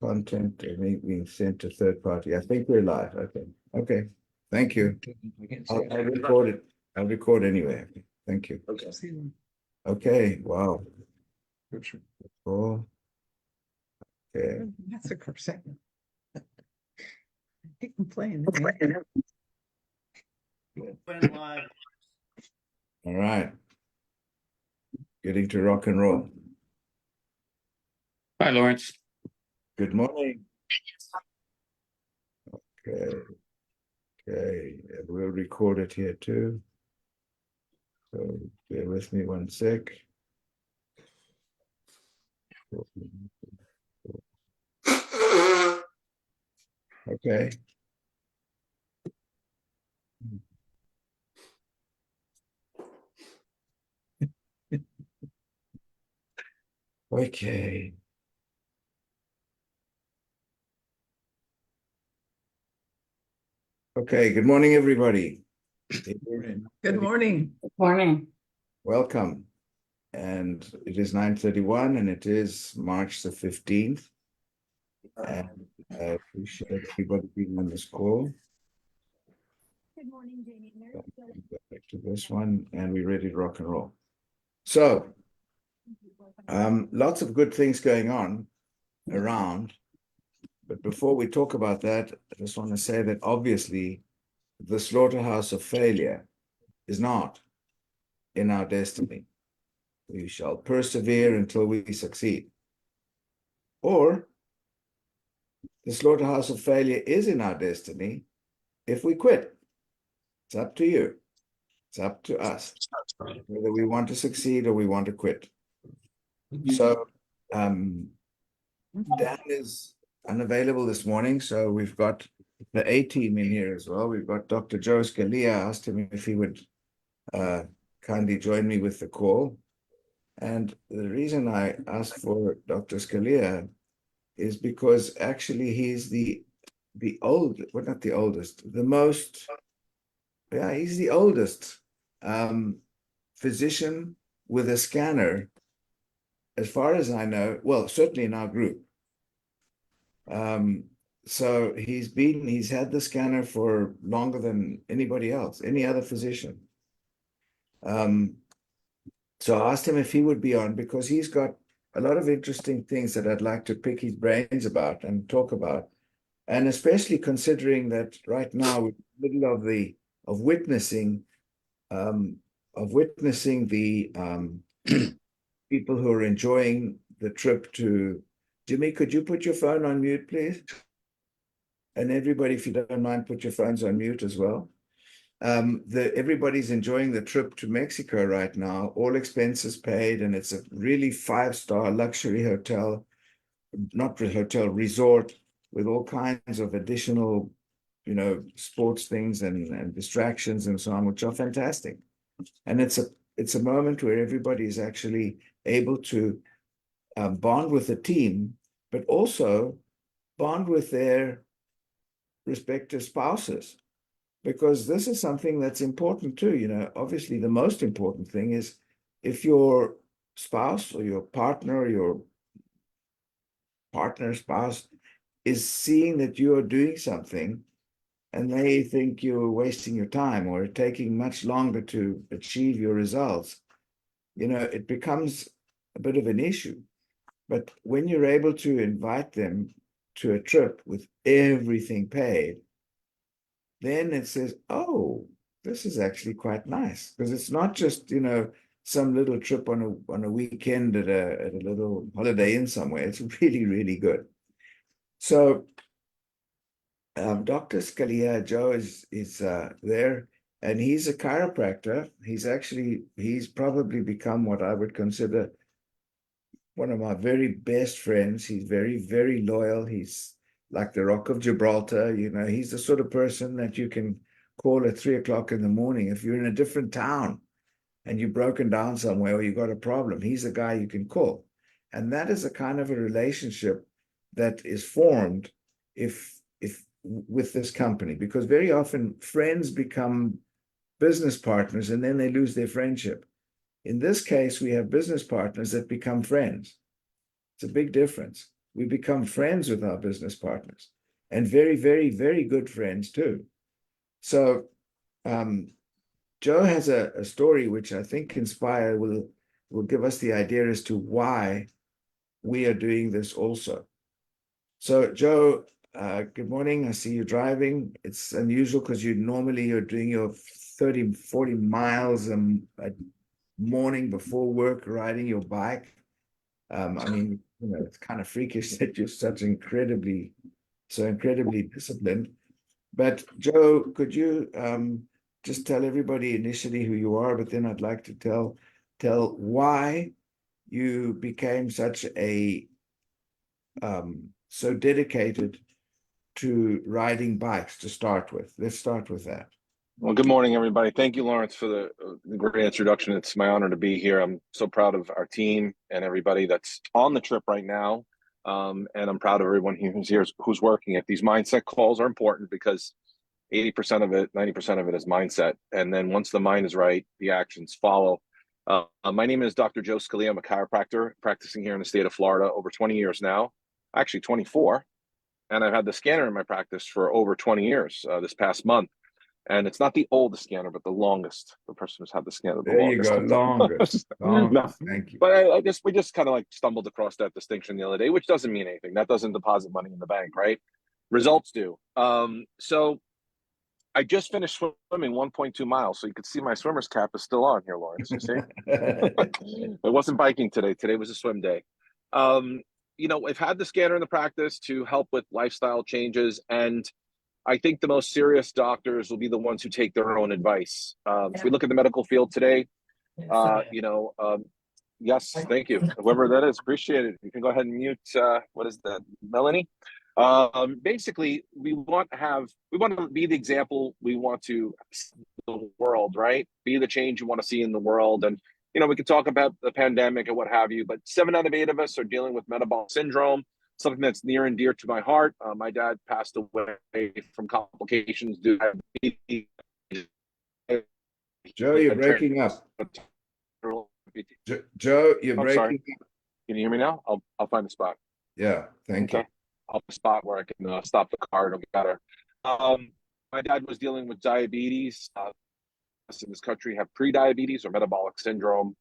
Content being sent to third party. I think we're live. Okay. Okay. Thank you. I'll record it. I'll record anyway. Thank you. Okay. Okay. Wow. Cool. Okay. That's a percent. He can play in All right. Getting to rock and roll. Hi, Lawrence. Good morning. Okay. Okay. And we'll record it here too. So bear with me one sec. Okay. Okay. Okay. Good morning, everybody. Good morning. Morning. Welcome. And it is 9:31 and it is March the 15th. And I appreciate everybody being on this call. Good morning, Jamie. Go back to this one and we're ready to rock and roll. So, lots of good things going on around. But before we talk about that, I just want to say that obviously the slaughterhouse of failure is not in our destiny. We shall persevere until we succeed. Or the slaughterhouse of failure is in our destiny if we quit. It's up to you. It's up to us whether we want to succeed or we want to quit. So Dan is unavailable this morning, so we've got the A team in here as well. We've got Dr. Joe Scalia. I asked him if he would kindly join me with the call. And the reason I asked for Dr. Scalia is because actually he's the old, well, not the oldest, the most, yeah, he's the oldest physician with a scanner, as far as I know, well, certainly in our group. So he's had the scanner for longer than anybody else, any other physician. So I asked him if he would be on because he's got a lot of interesting things that I'd like to pick his brains about and talk about. And especially considering that right now we're in the middle of witnessing the people who are enjoying the trip to Jimmy. Could you put your phone on mute, please? And everybody, if you don't mind, put your phones on mute as well. Everybody's enjoying the trip to Mexico right now, all expenses paid, and it's a really 5-star luxury hotel, not hotel, resort, with all kinds of additional, sports things and distractions and so on, which are fantastic. And it's a moment where everybody is actually able to bond with the team, but also bond with their respective spouses, because this is something that's important too. Obviously the most important thing is if your spouse or your partner, spouse is seeing that you are doing something and they think you're wasting your time or taking much longer to achieve your results, it becomes a bit of an issue. But when you're able to invite them to a trip with everything paid, then it says, oh, this is actually quite nice, because it's not just, some little trip on a weekend at a little Holiday Inn somewhere. It's really, really good. So Dr. Scalia, Joe is there, and he's a chiropractor. He's probably become what I would consider one of my very best friends. He's very, very loyal. He's like the Rock of Gibraltar. He's the sort of person that you can call at 3:00 in the morning. If you're in a different town and you've broken down somewhere or you've got a problem, he's the guy you can call. And that is a kind of a relationship that is formed if with this company, because very often friends become business partners and then they lose their friendship. In this case, we have business partners that become friends. It's a big difference. We become friends with our business partners, and very, very, very good friends too. So Joe has a story which I think will give us the idea as to why we are doing this also. So Joe, good morning. I see you driving. It's unusual because you're doing your 30, 40 miles a morning before work, riding your bike. I mean, it's kind of freakish that you're so incredibly disciplined. But Joe, could you just tell everybody initially who you are, but then I'd like to tell why you became such a so dedicated to riding bikes to start with. Let's start with that. Well, good morning, everybody. Thank you, Lawrence, for the great introduction. It's my honor to be here. I'm so proud of our team and everybody that's on the trip right now. And I'm proud of everyone who's here, who's working it. These mindset calls are important because 80% of it, 90% of it is mindset. And then once the mind is right, the actions follow. My name is Dr. Joe Scalia. I'm a chiropractor practicing here in the state of Florida over 20 years now, actually 24. And I've had the scanner in my practice for over 20 years this past month. And it's not the oldest scanner, but the longest. The person who's had the scanner the longest. There you go, longest. No. Thank you. But we just kind of like stumbled across that distinction the other day, which doesn't mean anything. That doesn't deposit money in the bank, right? Results do. So I just finished swimming 1.2 miles. So you could see my swimmer's cap is still on here, Lawrence. You see? It wasn't biking today. Today was a swim day. I've had the scanner in the practice to help with lifestyle changes, and I think the most serious doctors will be the ones who take their own advice. If we look at the medical field today, yes, thank you. Whoever that is, appreciate it. You can go ahead and mute, what is that, Melanie? Basically, we want to be the example we want to see in the world, right? Be the change you want to see in the world. And, we could talk about the pandemic and what have you, but 7 out of 8 of us are dealing with metabolic syndrome, something that's near and dear to my heart. My dad passed away from complications due to diabetes. Joe, you're breaking up. Joe, you're breaking sorry. up. Can you hear me now? I'll find a spot. Yeah, thank you. I'll find a spot where I can stop the car. It'll get better. My dad was dealing with diabetes. In this country have pre-diabetes or metabolic syndrome.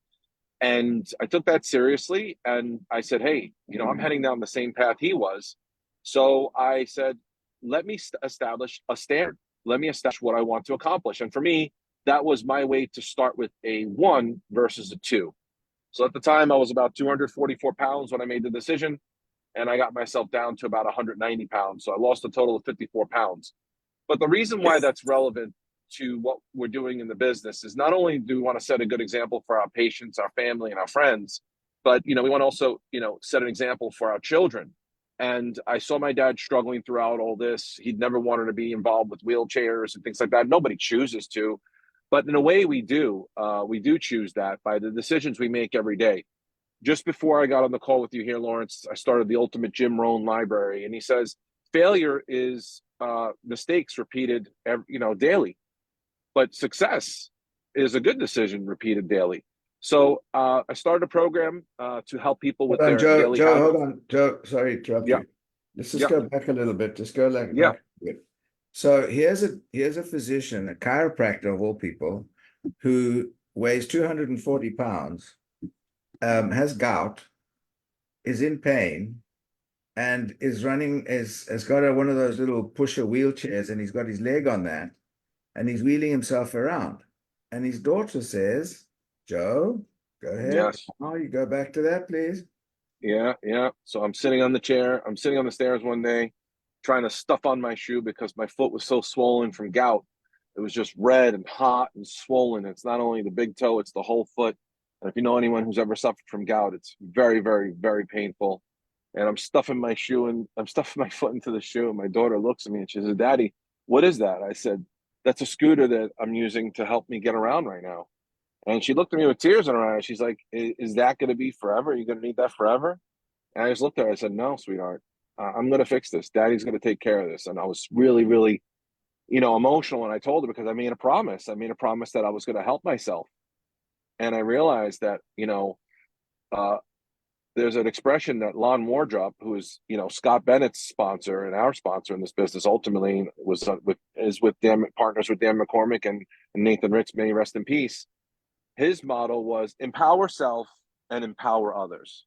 And I took that seriously. And I said, hey, I'm heading down the same path he was. So I said, let me establish a standard. Let me establish what I want to accomplish. And for me, that was my way to start with a 1 versus a 2. So at the time, I was about 244 pounds when I made the decision. And I got myself down to about 190 pounds. So I lost a total of 54 pounds. But the reason why that's relevant to what we're doing in the business is not only do we want to set a good example for our patients, our family, and our friends, but we want to also set an example for our children. And I saw my dad struggling throughout all this. He'd never wanted to be involved with wheelchairs and things like that. Nobody chooses to, but in a way we do choose that by the decisions we make every day. Just before I got on the call with you here, Lawrence, I started the Ultimate Jim Rohn Library, and he says failure is mistakes repeated daily. But success is a good decision repeated daily. So I started a program to help people with their daily habits. Hold on, Joe. Sorry to interrupt you. Let's just go back a little bit. Just go back a bit. So here's a physician, a chiropractor of all people, who weighs 240 pounds, has gout, is in pain, and is running. Has got one of those little pusher wheelchairs, and he's got his leg on that. And he's wheeling himself around. And his daughter says, Joe, go ahead. Yes. Oh, you go back to that, please. Yeah. So I'm sitting on the chair. I'm sitting on the stairs one day, trying to stuff on my shoe because my foot was so swollen from gout. It was just red and hot and swollen. It's not only the big toe, it's the whole foot. And if you know anyone who's ever suffered from gout, it's very, very, very painful. And I'm stuffing my shoe and I'm stuffing my foot into the shoe. And my daughter looks at me and she says, Daddy, what is that? I said, that's a scooter that I'm using to help me get around right now. And she looked at me with tears in her eyes. She's like, is that going to be forever? Are you going to need that forever? And I just looked at her. I said, no, sweetheart, I'm going to fix this. Daddy's going to take care of this. And I was really, really, emotional when I told her because I made a promise. I made a promise that I was going to help myself. And I realized that, there's an expression that Lon Wardrop, who is, Scott Bennett's sponsor and our sponsor in this business, ultimately is with Dan, partners with Dan McCormick and Nathan Ritz, may he rest in peace. His motto was empower self and empower others.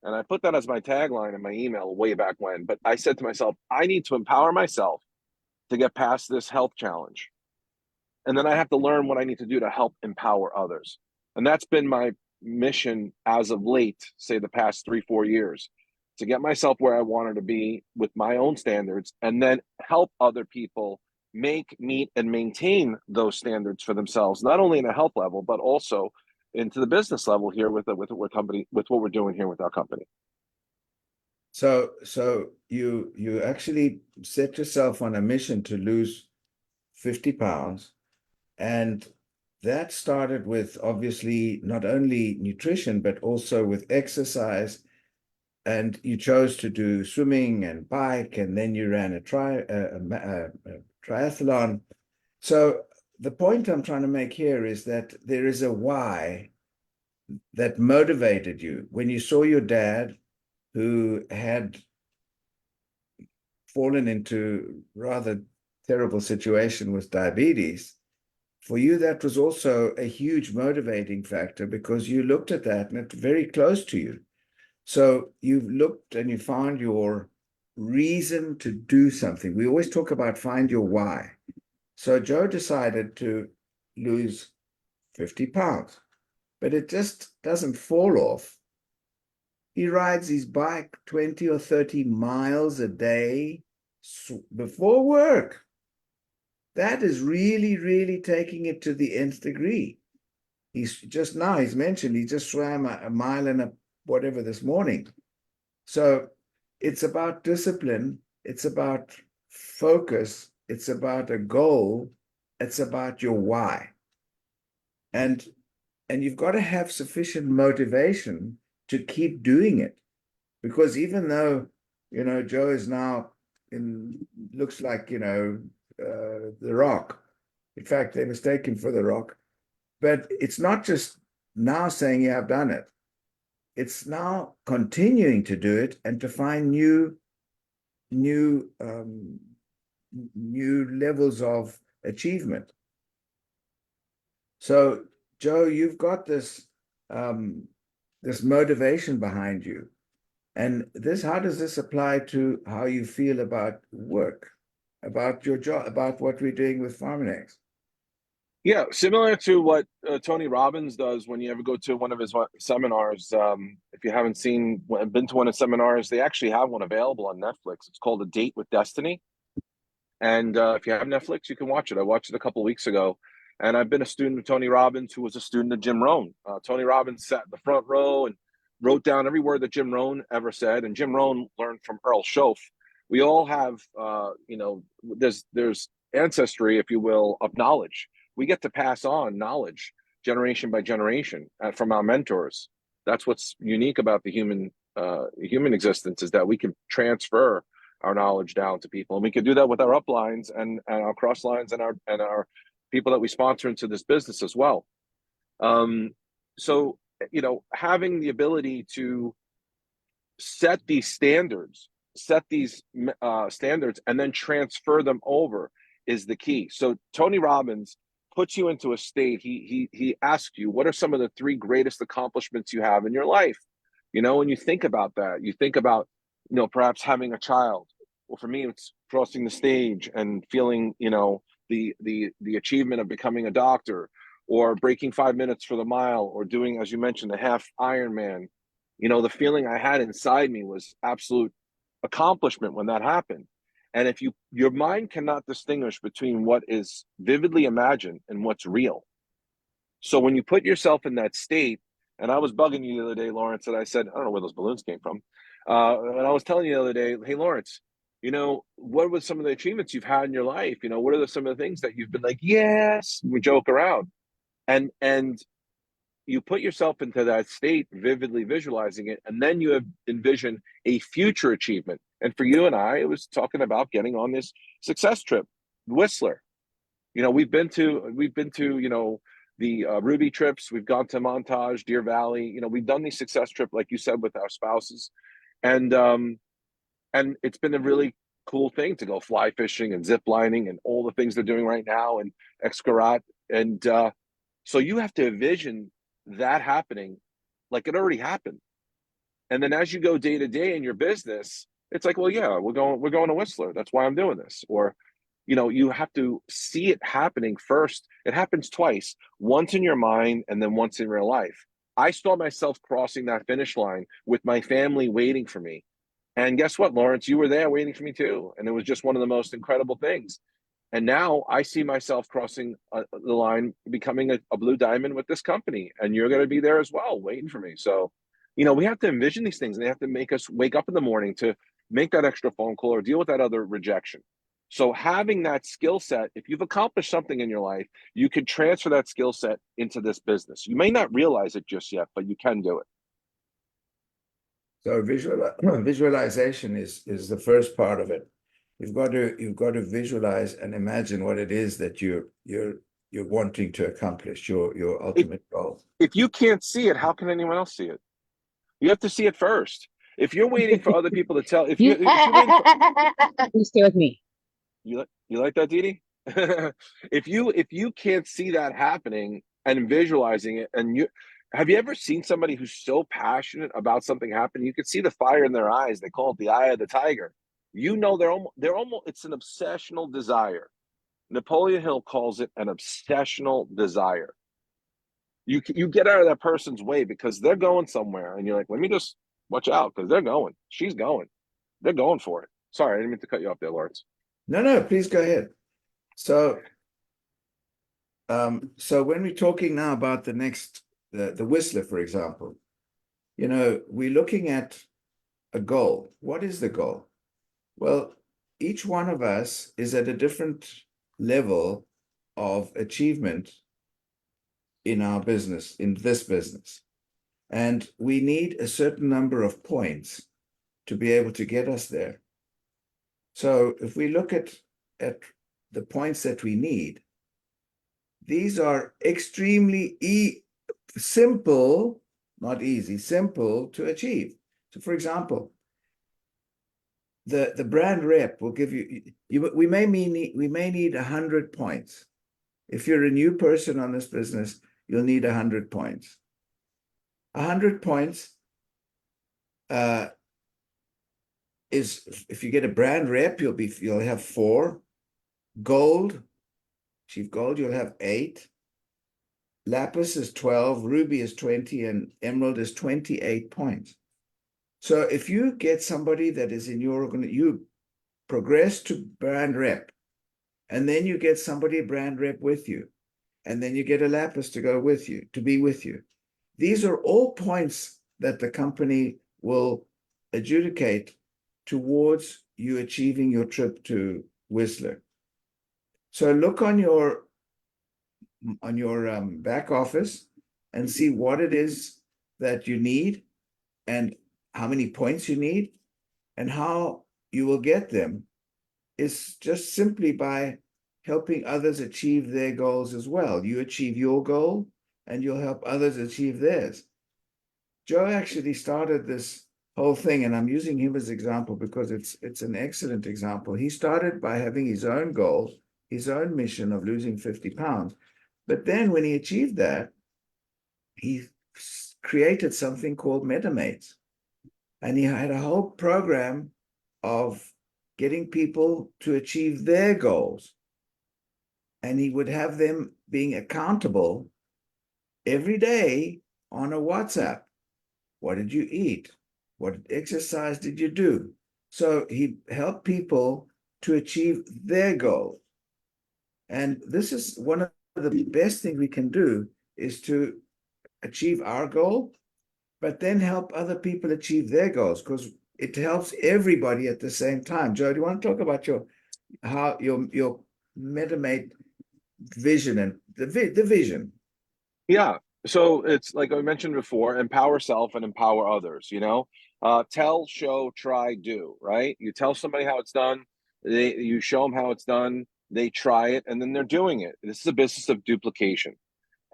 And I put that as my tagline in my email way back when. But I said to myself, I need to empower myself to get past this health challenge. And then I have to learn what I need to do to help empower others. And that's been my mission as of late, say the past 3-4 years, to get myself where I wanted to be with my own standards, and then help other people make, meet, and maintain those standards for themselves, not only in a health level, but also into the business level here with what we're doing here with our company. So you actually set yourself on a mission to lose 50 pounds, and that started with obviously not only nutrition, but also with exercise. And you chose to do swimming and bike, and then you ran a triathlon. So the point I'm trying to make here is that there is a why that motivated you. When you saw your dad, who had fallen into rather terrible situation with diabetes, for you, that was also a huge motivating factor, because you looked at that and it's very close to you. So you've looked and you found your reason to do something. We always talk about find your why. So Joe decided to lose 50 pounds, but it just doesn't fall off. He rides his bike 20 or 30 miles a day before work. That is really, really taking it to the nth degree. He's mentioned he just swam a mile and a whatever this morning. So it's about discipline. It's about focus. It's about a goal. It's about your why. And you've got to have sufficient motivation to keep doing it. Because even though, Joe is now looks like, the Rock. In fact, they mistake him for the Rock. But it's not just now saying, yeah, I've done it. It's now continuing to do it and to find new levels of achievement. So, Joe, you've got this motivation behind you. And how does this apply to how you feel about work, about your job, about what we're doing with Farminex? Yeah, similar to what Tony Robbins does when you ever go to one of his seminars. If you haven't been to one of his seminars, they actually have one available on Netflix. It's called A Date with Destiny. And if you have Netflix, you can watch it. I watched it a couple of weeks ago. And I've been a student of Tony Robbins, who was a student of Jim Rohn. Tony Robbins sat in the front row and wrote down every word that Jim Rohn ever said. And Jim Rohn learned from Earl Schoaf. We all have, there's ancestry, if you will, of knowledge. We get to pass on knowledge generation by generation from our mentors. That's what's unique about the human existence, is that we can transfer our knowledge down to people, and we can do that with our uplines and our cross lines and our people that we sponsor into this business as well. So having the ability to set these standards, and then transfer them over is the key. So Tony Robbins puts you into a state. He asks you, what are some of the 3 greatest accomplishments you have in your life? When you think about that, you think about, perhaps having a child. Well, for me, it's crossing the stage and feeling, the achievement of becoming a doctor, or breaking 5 minutes for the mile, or doing, as you mentioned, the half Ironman. The feeling I had inside me was absolute accomplishment when that happened. And if your mind cannot distinguish between what is vividly imagined and what's real. So when you put yourself in that state, and I was bugging you the other day, Lawrence, and I said, I don't know where those balloons came from. And I was telling you the other day, hey, Lawrence, what were some of the achievements you've had in your life? What are some of the things that you've been like, yes, we joke around. And you put yourself into that state, vividly visualizing it, and then you envision a future achievement. And for you and I, it was talking about getting on this success trip, Whistler. We've been to the Ruby trips. We've gone to Montage, Deer Valley. You know, we've done these success trip, like you said, with our spouses, and it's been a really cool thing to go fly fishing and zip lining and all the things they're doing right now and Xcaret. And so you have to envision that happening like it already happened. And then as you go day to day in your business, it's like, well, yeah, we're going to Whistler. That's why I'm doing this. Or, you know, you have to see it happening first. It happens twice, once in your mind and then once in real life. I saw myself crossing that finish line with my family waiting for me. And guess what, Lawrence? You were there waiting for me too. And it was just one of the most incredible things. And now I see myself crossing the line, becoming a blue diamond with this company. And you're going to be there as well, waiting for me. So, you know, we have to envision these things. And they have to make us wake up in the morning to make that extra phone call or deal with that other rejection. So having that skill set, if you've accomplished something in your life, you can transfer that skill set into this business. You may not realize it just yet, but you can do it. So visualization is the first part of it. You've got to visualize and imagine what it is that you're wanting to accomplish, your ultimate goal. If you can't see it, how can anyone else see it? You have to see it first. If you're waiting for other people to tell, if you're waiting for, you stay with me. you like that, Didi? If you can't see that happening and visualizing it, and you have you ever seen somebody who's so passionate about something happening? You can see the fire in their eyes. They call it the eye of the tiger. You know, they're almost it's an obsessional desire. Napoleon Hill calls it an obsessional desire. You get out of that person's way because they're going somewhere, and you're like, let me just watch out because they're going. She's going. They're going for it. Sorry, I didn't mean to cut you off there, Lawrence. No, please go ahead. So, so when we're talking now about the next, the Whistler, for example, you know, we're looking at a goal. What is the goal? Well, each one of us is at a different level of achievement in our business, in this business. And we need a certain number of points to be able to get us there. So if we look at the points that we need, these are extremely simple, not easy, simple to achieve. So for example, the brand rep will give we may need 100 points. If you're a new person on this business, you'll need 100 points. 100 points is, if you get a brand rep, you'll have 4. Gold, chief gold, you'll have 8. Lapis is 12, ruby is 20, and emerald is 28 points. So if you get somebody that is in your organization, you progress to brand rep, and then you get somebody brand rep with you, and then you get a lapis to go with you, to be with you. These are all points that the company will adjudicate towards you achieving your trip to Whistler. So look on your back office and see what it is that you need and how many points you need, and how you will get them is just simply by helping others achieve their goals as well. You achieve your goal and you'll help others achieve theirs. Joe actually started this whole thing, and I'm using him as example because it's an excellent example. He started by having his own goal, his own mission of losing 50 pounds. But then when he achieved that, he created something called MetaMates. And he had a whole program of getting people to achieve their goals. And he would have them being accountable every day on a WhatsApp. What did you eat? What exercise did you do? So he helped people to achieve their goal. And this is one of the best things we can do, is to achieve our goal, but then help other people achieve their goals, because it helps everybody at the same time. Joe, do you want to talk about your MetaMate vision and the vision? Yeah. So it's like I mentioned before, empower self and empower others, you know, tell, show, try, do, right? You tell somebody how it's done. You show them how it's done. They try it and then they're doing it. This is a business of duplication.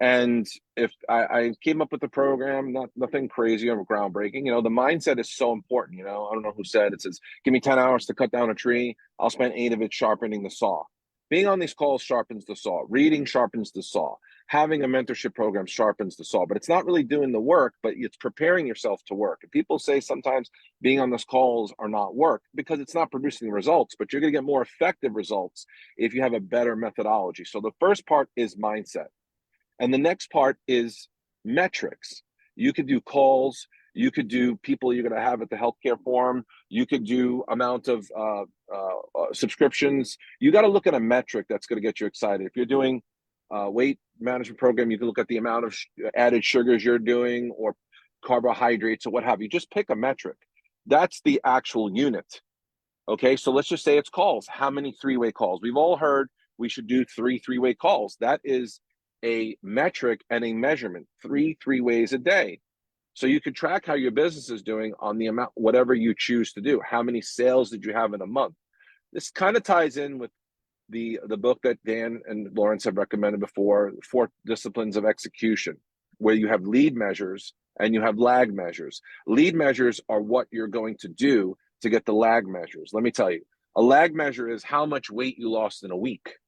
And if I came up with a program, nothing crazy or groundbreaking, the mindset is so important. I don't know who said it says, give me 10 hours to cut down a tree. I'll spend 8 of it sharpening the saw. Being on these calls sharpens the saw. Reading sharpens the saw. Having a mentorship program sharpens the saw. But it's not really doing the work, but it's preparing yourself to work. And people say sometimes being on those calls are not work because it's not producing results, but you're going to get more effective results if you have a better methodology. So the first part is mindset. And the next part is metrics. You could do calls. You could do people you're going to have at the healthcare forum. You could do amount of subscriptions. You got to look at a metric that's going to get you excited. If you're doing weight management program, you can look at the amount of added sugars you're doing or carbohydrates or what have you. Just pick a metric. That's the actual unit. Okay, so let's just say it's calls. How many 3-way calls? We've all heard we should do 3 3-way calls. That is a metric and a measurement, 3 3-ways a day. So you can track how your business is doing on the amount, whatever you choose to do. How many sales did you have in a month? This kind of ties in with the book that Dan and Lawrence have recommended before, 4 Disciplines of Execution, where you have lead measures and you have lag measures. Lead measures are what you're going to do to get the lag measures. Let me tell you, a lag measure is how much weight you lost in a week.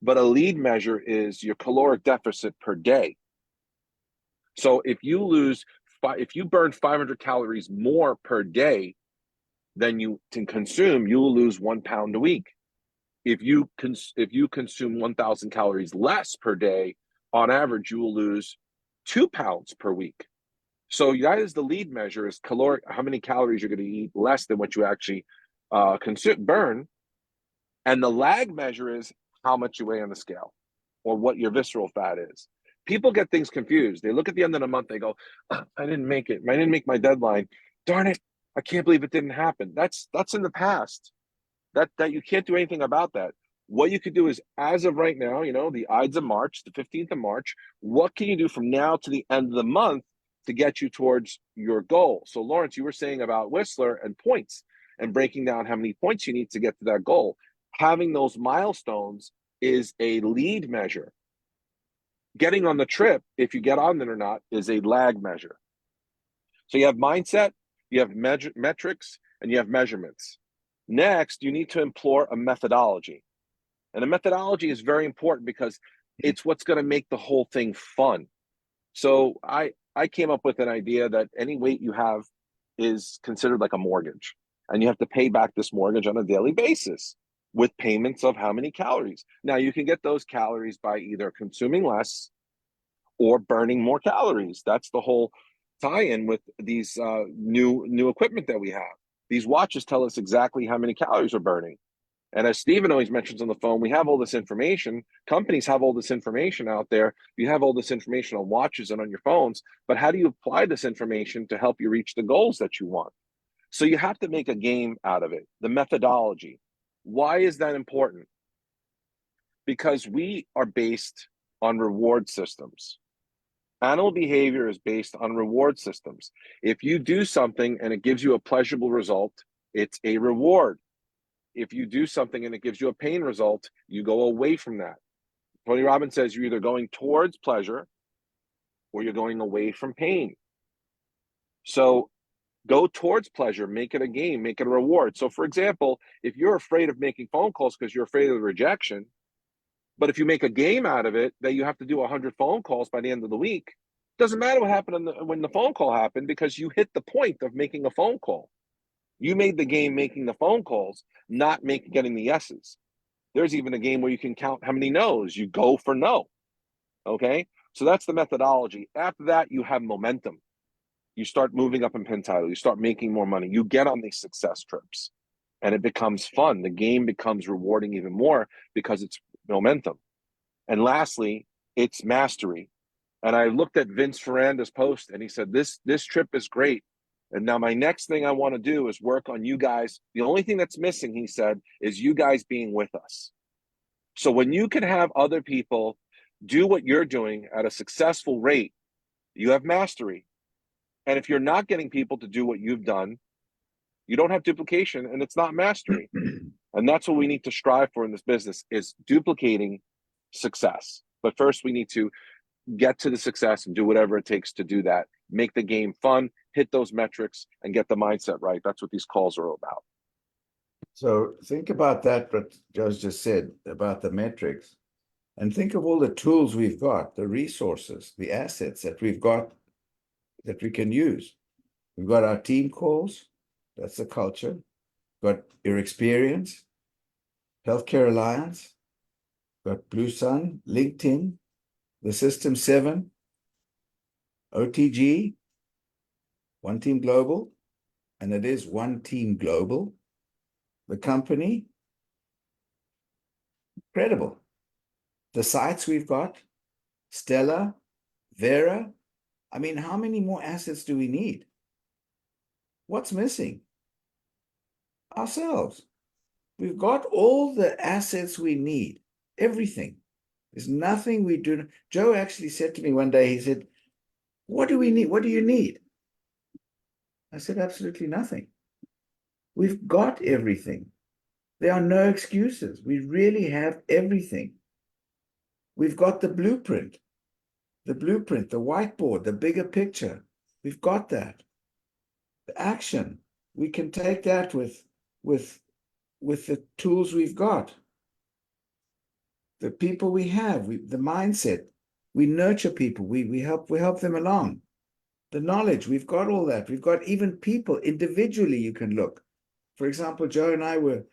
But a lead measure is your caloric deficit per day. So if you burn 500 calories more per day than you can consume, you will lose 1 pound a week. If you consume 1,000 calories less per day, on average, you will lose 2 pounds per week. So that is the lead measure, is caloric, how many calories you're going to eat less than what you actually burn. And the lag measure is how much you weigh on the scale or what your visceral fat is. People get things confused. They look at the end of the month, they go, I didn't make it. I didn't make my deadline. Darn it. I can't believe it didn't happen. That's in the past. That you can't do anything about that. What you could do is, as of right now, the Ides of March, the 15th of March, what can you do from now to the end of the month to get you towards your goal? So Lawrence, you were saying about Whistler and points and breaking down how many points you need to get to that goal. Having those milestones is a lead measure. Getting on the trip, if you get on it or not, is a lag measure. So you have mindset, you have metrics, and you have measurements. Next, you need to employ a methodology. And a methodology is very important because it's what's going to make the whole thing fun. So I came up with an idea that any weight you have is considered like a mortgage. And you have to pay back this mortgage on a daily basis with payments of how many calories. Now, you can get those calories by either consuming less or burning more calories. That's the whole tie-in with these new equipment that we have. These watches tell us exactly how many calories we're burning. And as Stephen always mentions on the phone, we have all this information. Companies have all this information out there. You have all this information on watches and on your phones. But how do you apply this information to help you reach the goals that you want? So you have to make a game out of it, the methodology. Why is that important? Because we are based on reward systems. Animal behavior is based on reward systems. If you do something and it gives you a pleasurable result, it's a reward. If you do something and it gives you a pain result, you go away from that. Tony Robbins says you're either going towards pleasure or you're going away from pain. So go towards pleasure, make it a game, make it a reward. So for example, if you're afraid of making phone calls because you're afraid of the rejection, but if you make a game out of it that you have to do 100 phone calls by the end of the week, it doesn't matter what happened when the phone call happened because you hit the point of making a phone call. You made the game making the phone calls, not getting the yeses. There's even a game where you can count how many no's. You go for no. Okay? So that's the methodology. After that, you have momentum. You start moving up in pin title. You start making more money. You get on these success trips and it becomes fun. The game becomes rewarding even more because it's momentum. And lastly, it's mastery. And I looked at Vince Ferranda's post and he said, this trip is great. And now my next thing I want to do is work on you guys. The only thing that's missing, he said, is you guys being with us. So when you can have other people do what you're doing at a successful rate, you have mastery. And if you're not getting people to do what you've done, you don't have duplication and it's not mastery. And that's what we need to strive for in this business is duplicating success. But first we need to get to the success and do whatever it takes to do that. Make the game fun, hit those metrics, and get the mindset right. That's what these calls are about. So think about that, what Joe's just said about the metrics, and think of all the tools we've got, the resources, the assets that we've got that we can use. We've got our team calls, that's the culture, got your experience, Healthcare Alliance, got Blue Sun, LinkedIn, the System 7, OTG, One Team Global, and it is One Team Global. The company, incredible. The sites we've got, Stella, Vera. I mean, how many more assets do we need? What's missing? Ourselves. We've got all the assets we need, everything. There's nothing we do. Joe actually said to me one day, he said, what do we need? What do you need? I said, absolutely nothing. We've got everything. There are no excuses. We really have everything. We've got the blueprint, the whiteboard, the bigger picture. We've got that. The action, we can take that with the tools we've got. The people we have, the mindset, we nurture people, we help them along. The knowledge, we've got all that. We've got even people individually you can look. For example, Joe and I were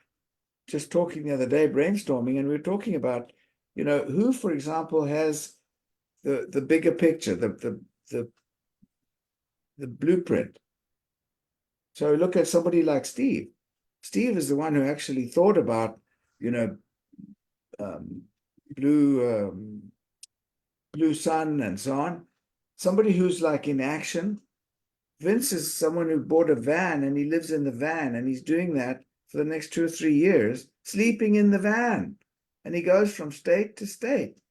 just talking the other day, brainstorming, and we were talking about, who, for example, has the bigger picture, the blueprint. So look at somebody like Steve. Steve is the one who actually thought about, Blue Sun and so on. Somebody who's like in action. Vince is someone who bought a van and he lives in the van and he's doing that for the next 2 or 3 years, sleeping in the van. And he goes from state to state.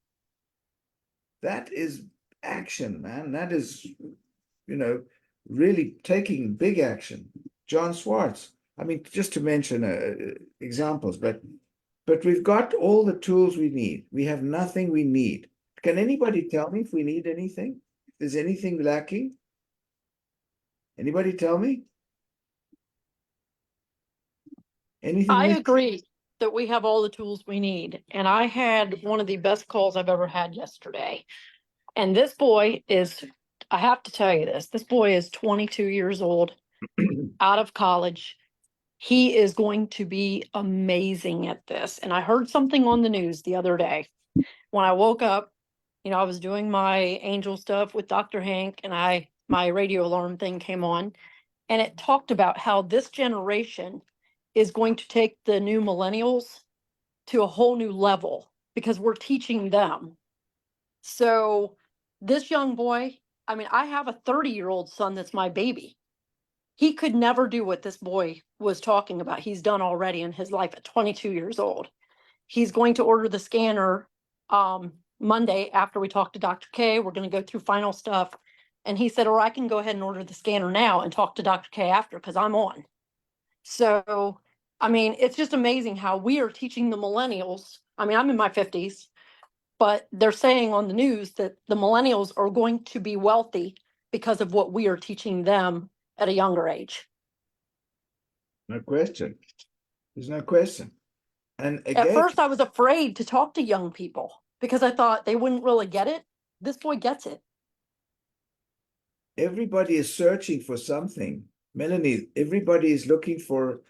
That is action, man. That is, really taking big action. John Swartz. I mean, just to mention examples, but we've got all the tools we need. We have nothing we need. Can anybody tell me if we need anything? If there's anything lacking? Anybody tell me? Anything? I agree that we have all the tools we need. And I had one of the best calls I've ever had yesterday. And this boy is, I have to tell you this boy is 22 years old, out of college. He is going to be amazing at this. And I heard something on the news the other day. When I woke up, I was doing my angel stuff with Dr. Hank, and my radio alarm thing came on, and it talked about how this generation is going to take the new millennials to a whole new level because we're teaching them. So this young boy, I have a 30-year-old son that's my baby. He could never do what this boy was talking about. He's done already in his life at 22 years old. He's going to order the scanner Monday after we talk to Dr. K. We're going to go through final stuff. And he said, or I can go ahead and order the scanner now and talk to Dr. K after because I'm on. So, it's just amazing how we are teaching the millennials. I'm in my 50s, but they're saying on the news that the millennials are going to be wealthy because of what we are teaching them at a younger age. No question. There's no question. And again, at first I was afraid to talk to young people because I thought they wouldn't really get it. This boy gets it. Everybody is searching for something. Melanie, everybody is looking for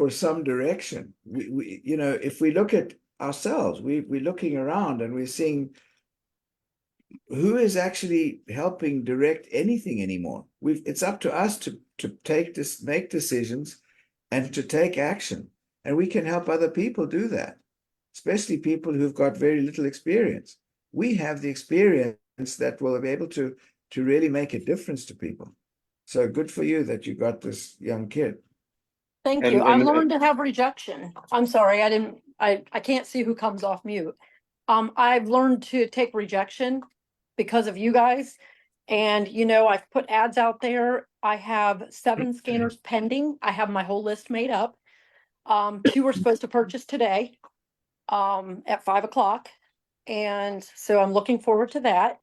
some direction. We if we look at ourselves, we're looking around and we're seeing who is actually helping direct anything anymore. It's up to us to make decisions and to take action. And we can help other people do that, especially people who've got very little experience. We have the experience that will be able to really make a difference to people. So good for you that you got this young kid. Thank you. I learned to have rejection. I'm sorry, I can't see who comes off mute. I've learned to take rejection because of you guys. And, I've put ads out there. I have 7 scanners pending. I have my whole list made up. 2 are supposed to purchase today at 5 o'clock. And so I'm looking forward to that.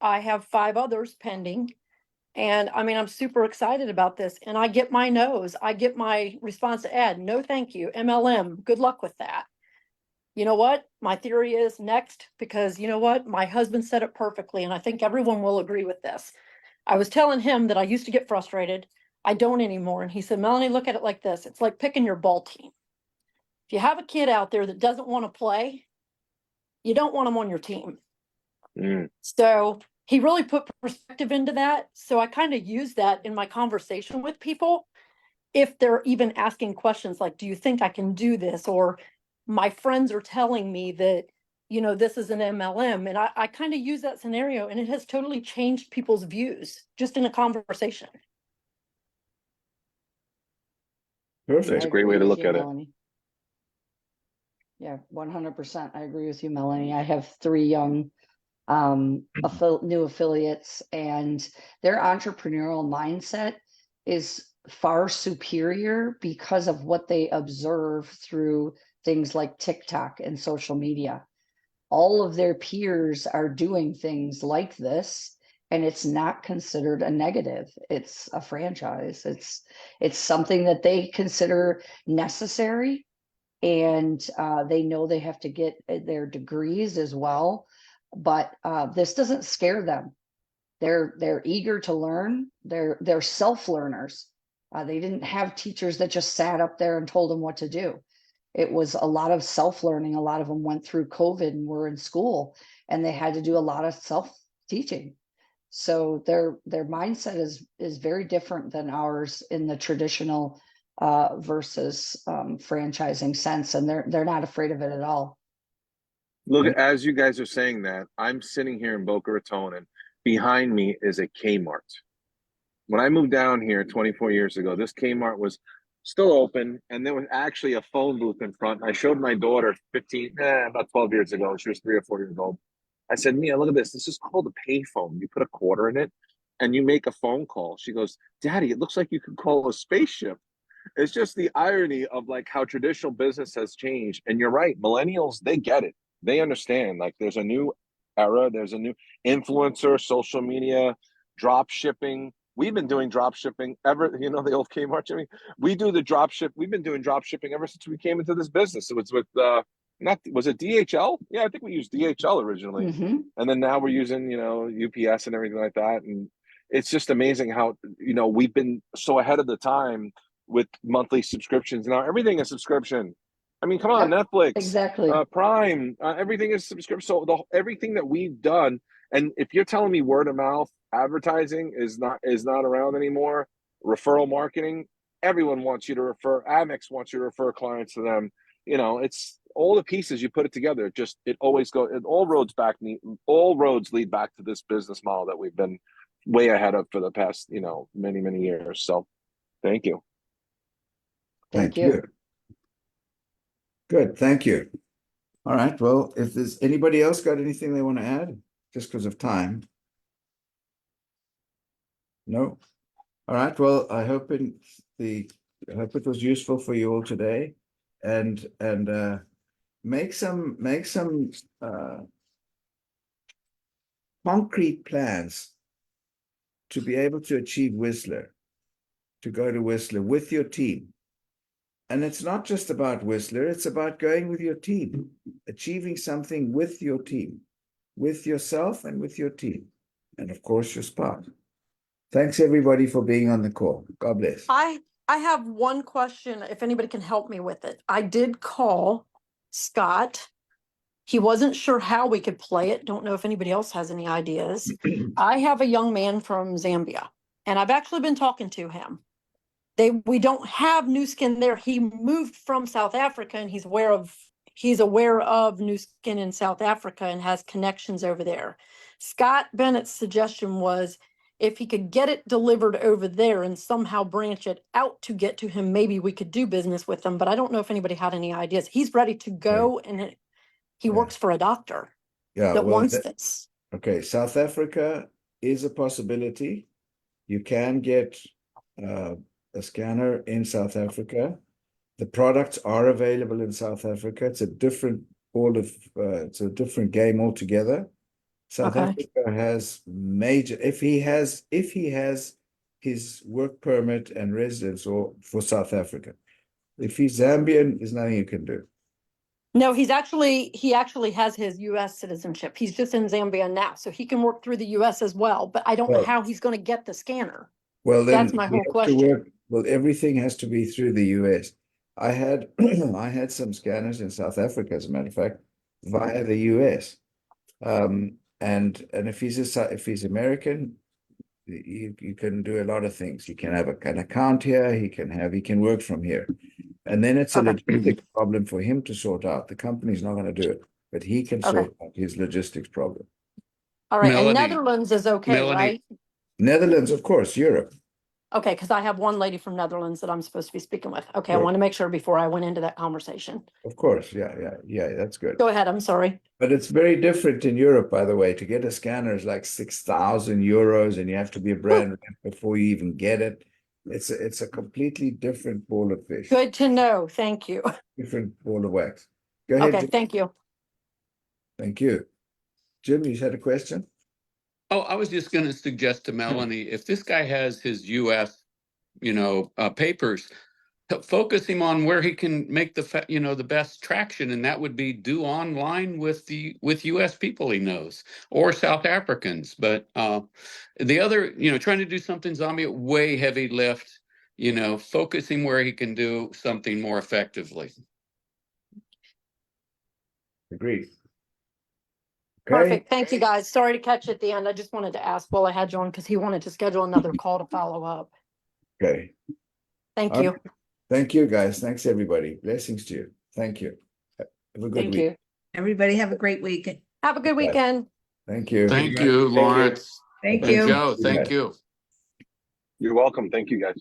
I have 5 others pending. And I mean, I'm super excited about this, and I get my no's. I get my response to ad, no, thank you, MLM, good luck with that. You know what? My theory is next, because you know what? My husband said it perfectly, and I think everyone will agree with this. I was telling him that I used to get frustrated. I don't anymore. And he said, Melanie, look at it like this. It's like picking your ball team. If you have a kid out there that doesn't want to play, you don't want them on your team. So he really put perspective into that. So I kind of use that in my conversation with people. If they're even asking questions like, do you think I can do this? Or my friends are telling me that, you know, this is an MLM. And I kind of use that scenario, and it has totally changed people's views just in a conversation. Perfect. That's a great way to look at it. Melanie. Yeah, 100%. I agree with you, Melanie. I have 3 young new affiliates, and their entrepreneurial mindset is far superior because of what they observe through things like TikTok and social media. All of their peers are doing things like this, and it's not considered a negative. It's a franchise. It's something that they consider necessary, and they know they have to get their degrees as well. But this doesn't scare them. They're eager to learn. They're self-learners. They didn't have teachers that just sat up there and told them what to do. It was a lot of self-learning. A lot of them went through COVID and were in school, and they had to do a lot of self-teaching. So their mindset is very different than ours in the traditional versus franchising sense, and they're not afraid of it at all. Look, as you guys are saying that, I'm sitting here in Boca Raton, and behind me is a Kmart. When I moved down here 24 years ago, this Kmart was still open, and there was actually a phone booth in front. I showed my daughter about 12 years ago. She was 3 or 4 years old. I said, Mia, look at this. This is called a payphone. You put a quarter in it, and you make a phone call. She goes, Daddy, it looks like you could call a spaceship. It's just the irony of like how traditional business has changed. And you're right, millennials, they get it. They understand. Like there's a new era, there's a new influencer, social media, drop shipping. We've been doing drop shipping ever, you know, the old Kmart. I mean, we do the drop ship. We've been doing drop shipping ever since we came into this business. It was with was it DHL? Yeah, I think we used DHL originally. And then now we're using, you know, UPS and everything like that. And it's just amazing how, you know, we've been so ahead of the time with monthly subscriptions. Now everything is subscription. I mean, come on, Netflix, exactly. Prime, everything is subscription. So everything that we've done, and if you're telling me word of mouth advertising is not around anymore, referral marketing, everyone wants you to refer. Amex wants you to refer clients to them. You know, it's all the pieces you put it together. It always goes. All roads lead back to this business model that we've been way ahead of for the past, you know, many years. So, thank you. Thank you. Good, thank you. All right, well, if there's anybody else got anything they want to add, just because of time. No. All right, well, I hope it was useful for you all today, and make some concrete plans to be able to achieve Whistler, to go to Whistler with your team. And it's not just about Whistler, it's about going with your team, achieving something with your team, with yourself and with your team, and of course your spouse. Thanks everybody for being on the call. God bless. I have one question, if anybody can help me with it. I did call Scott. He wasn't sure how we could play it. Don't know if anybody else has any ideas. I have a young man from Zambia, and I've actually been talking to him. We don't have new skin there. He moved from South Africa, and he's aware of new skin in South Africa and has connections over there. Scott Bennett's suggestion was if he could get it delivered over there and somehow branch it out to get to him, maybe we could do business with him. But I don't know if anybody had any ideas. He's ready to go, and he works for a doctor that wants this. Okay, South Africa is a possibility. You can get a scanner in South Africa. The products are available in South Africa. It's a different it's a different game altogether. South Okay. Africa has major, if he has his work permit and residence or for South Africa. If he's Zambian, there's nothing you can do. No, he actually has his US citizenship. He's just in Zambia now, so he can work through the US as well, but I don't know Well- how he's going to get the scanner. Well, then That's my he whole has to question. well, everything has to be through the US. I had I had some scanners in South Africa, as a matter of fact, via the US. And if he's American, you can do a lot of things. You can have an account here. He can work from here, and then it's a Okay. logistics problem for him to sort out. The company's not going to do it, but he can Okay. sort out his logistics problem. All right, and Melanie- Netherlands is okay, Melanie- right? Netherlands, of course, Europe. Okay, because I have one lady from Netherlands that I'm supposed to be speaking with. Okay, I Sure. want to make sure before I went into that conversation. Of course, yeah, that's good. Go ahead, I'm sorry. But it's very different in Europe, by the way. To get a scanner is like 6,000 euros, and you have to be a brand rep before you even get it. It's a completely different ball of fish, Good to know, thank you. different ball of wax. Go ahead, Okay, Jim. thank you. Thank you. Jim, you had a question? Oh, I was just going to suggest to Melanie, if this guy has his US, papers, focus him on where he can make the best traction, and that would be do online with US people he knows or South Africans. But the other, trying to do something Zambia, way heavy lift, focus him where he can do something more effectively. Agreed. Okay. Perfect, thank you, guys. Sorry to catch you at the end. I just wanted to ask while I had you on because he wanted to schedule another call to follow up. Okay. Thank Okay. you. Thank you, guys. Thanks, everybody. Blessings to you. Thank you. Have a good Thank week. you. Everybody have a great week. Have a good Bye. weekend. Thank you. Thank you, Lawrence. Thank And you. Joe, thank you. You're welcome. Thank you, guys.